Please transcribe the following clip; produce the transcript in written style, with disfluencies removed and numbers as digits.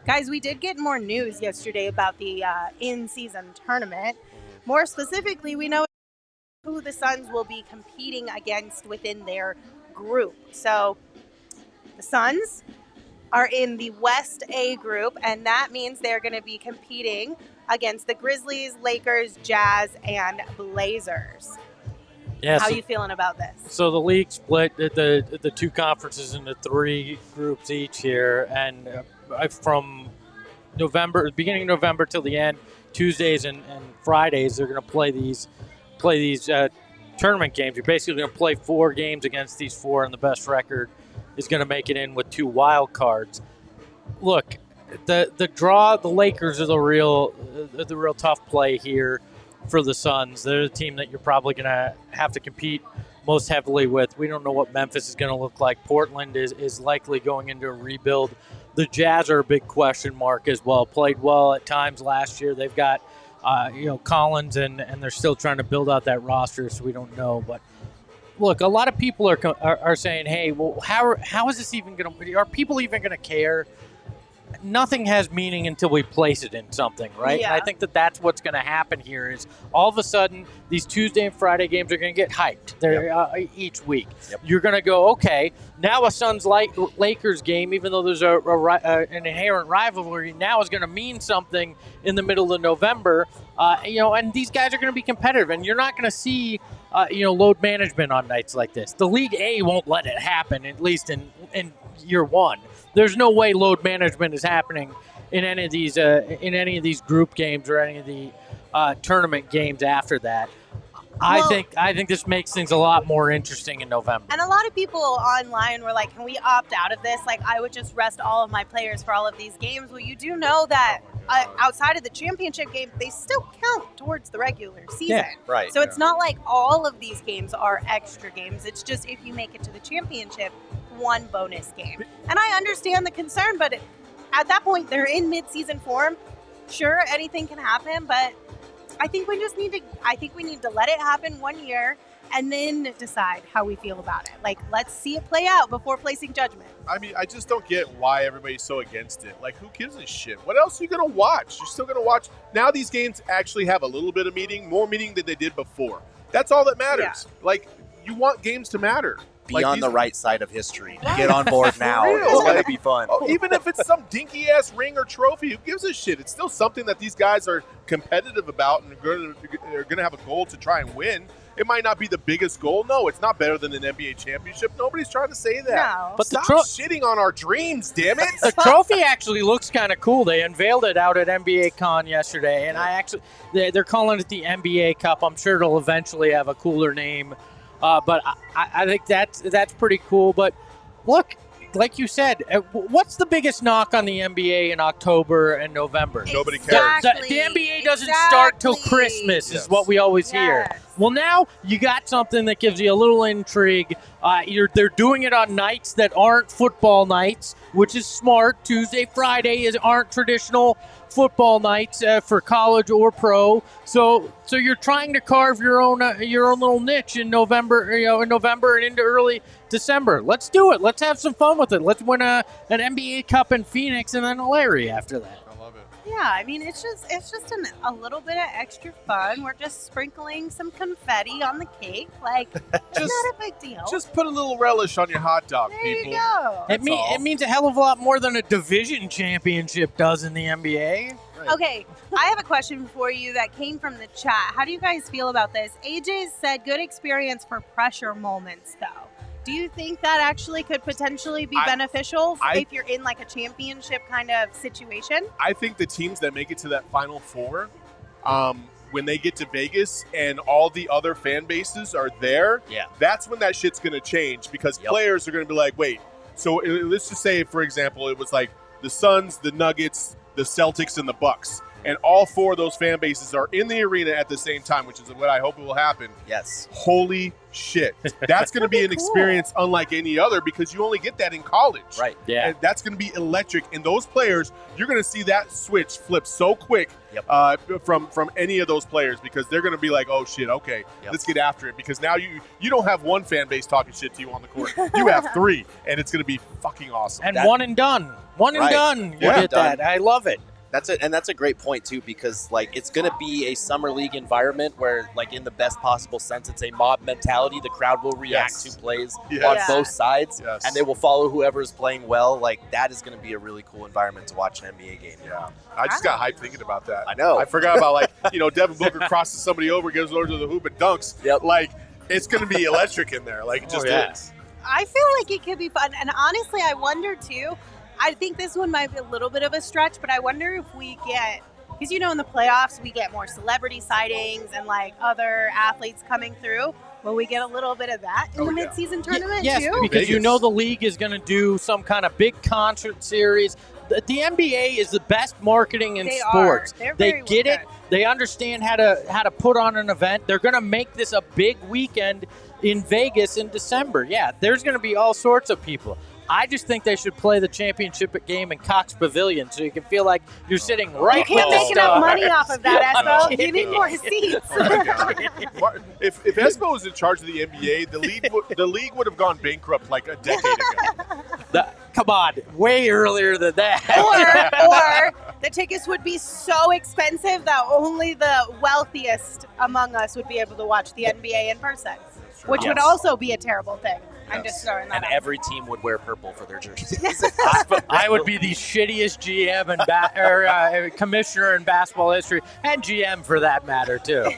Guys, we did get more news yesterday about the in-season tournament. More specifically, we know who the Suns will be competing against within their group. So the Suns are in the West A group, and that means they're going to be competing against the Grizzlies, Lakers, Jazz, and Blazers. Yeah, How are you feeling about this? So the league split the two conferences into 3 groups each here, and from beginning of November till the end, Tuesdays and Fridays, they're going to play these tournament games. You're basically going to play 4 games against these 4, and the best record is going to make it in with 2 wild cards. Look, the draw, the Lakers are the real tough play here for the Suns. They're the team that you're probably going to have to compete most heavily with. We don't know what Memphis is going to look like. Portland is likely going into a rebuild. The Jazz are a big question mark as well. Played well at times last year. They've got Collins, and they're still trying to build out that roster, so we don't know. But look, a lot of people are saying, hey, well, how is this even going to – are people even going to care? Nothing has meaning until we place it in something, right? Yeah. And I think that's what's going to happen here is all of a sudden these Tuesday and Friday games are going to get hyped each week. Yep. You're going to go, okay, now a Suns-Lakers game, even though there's an inherent rivalry, now is going to mean something in the middle of November. And these guys are going to be competitive, and you're not going to see load management on nights like this. The League A won't let it happen, at least in year one. There's no way load management is happening in any of these group games or any of the tournament games after that. I think this makes things a lot more interesting in November. And a lot of people online were like, can we opt out of this? Like, I would just rest all of my players for all of these games. Well, you do know that outside of the championship game, they still count towards the regular season. Yeah, right. So it's not like all of these games are extra games. It's just if you make it to the championship, 1 bonus game. And I understand the concern, but at that point, they're in mid-season form. Sure, anything can happen, but I think we need to let it happen 1 year and then decide how we feel about it. Like, let's see it play out before placing judgment. I mean, I just don't get why everybody's so against it. Like, who gives a shit? What else are you going to watch? You're still going to watch. Now these games actually have a little bit of more meaning than they did before. That's all that matters. Yeah. Like, you want games to matter. Be on the right side of history. Get on board now. Real. It's going to be fun. Even if it's some dinky-ass ring or trophy, who gives a shit? It's still something that these guys are competitive about and are going to have a goal to try and win. It might not be the biggest goal. No, it's not better than an NBA championship. Nobody's trying to say that. No. But stop shitting on our dreams, damn it. The trophy actually looks kind of cool. They unveiled it out at NBA Con yesterday, and they're calling it the NBA Cup. I'm sure it'll eventually have a cooler name. But I think that's pretty cool. But look, like you said, what's the biggest knock on the NBA in October and November? Nobody cares. The NBA doesn't start till Christmas, is what we always hear. Well, now you got something that gives you a little intrigue. They're doing it on nights that aren't football nights, which is smart. Tuesday, Friday aren't traditional football nights for college or pro. So you're trying to carve your own little niche in November, and into early December. Let's do it. Let's have some fun with it. Let's win an NBA Cup in Phoenix and then a Larry after that. I love it. Yeah, I mean, it's just a little bit of extra fun. We're just sprinkling some confetti on the cake. Like, it's not a big deal. Just put a little relish on your hot dog, there people. you go. It means a hell of a lot more than a division championship does in the NBA. Right. Okay, I have a question for you that came from the chat. How do you guys feel about this? AJ said good experience for pressure moments, though. Do you think that actually could potentially be beneficial if you're in like a championship kind of situation? I think the teams that make it to that Final Four, when they get to Vegas and all the other fan bases are there, that's when that shit's going to change because players are going to be like, wait, so let's just say, for example, it was like the Suns, the Nuggets, the Celtics, and the Bucks. and all 4 of those fan bases are in the arena at the same time, which is what I hope will happen. Yes. Holy shit. That's going to be an Cool. experience unlike any other because you only get that in college. Right. Yeah. And that's going to be electric. And those players, you're going to see that switch flip so quick from any of those players because they're going to be like, oh, shit, okay, let's get after it. Because now you don't have one fan base talking shit to you on the court. You have 3, and it's going to be fucking awesome. And one and done. One and done. You get that. I love it. That's it, and that's a great point too, because like it's going to be a summer league environment where, like, in the best possible sense, it's a mob mentality. The crowd will react to plays on both sides, and they will follow whoever is playing well. Like, that is going to be a really cool environment to watch an NBA game. Yeah, I just got hyped thinking about that. I know. I forgot about, like, Devin Booker crosses somebody over, gives over to the hoop, and dunks. Yep. Like, it's going to be electric in there. Like, it just is. I feel like it could be fun. And honestly, I wonder too. I think this one might be a little bit of a stretch, but I wonder if we get, because in the playoffs we get more celebrity sightings and like other athletes coming through. Will we get a little bit of that in the midseason tournament yes, too? because the league is going to do some kind of big concert series. The NBA is the best marketing in sports. They get it. They understand how to put on an event. They're going to make this a big weekend in Vegas in December. Yeah, there's going to be all sorts of people. I just think they should play the championship game in Cox Pavilion so you can feel like you're sitting right. You can't make enough money off of that, Espo. You need more seats. If Espo was in charge of the NBA, the league would have gone bankrupt like a decade ago. Come on, way earlier than that. Or the tickets would be so expensive that only the wealthiest among us would be able to watch the NBA in person, which would also be a terrible thing. I'm just throwing that and out. every team would wear purple for their jerseys. I would be the shittiest GM and commissioner in basketball history, and GM for that matter too.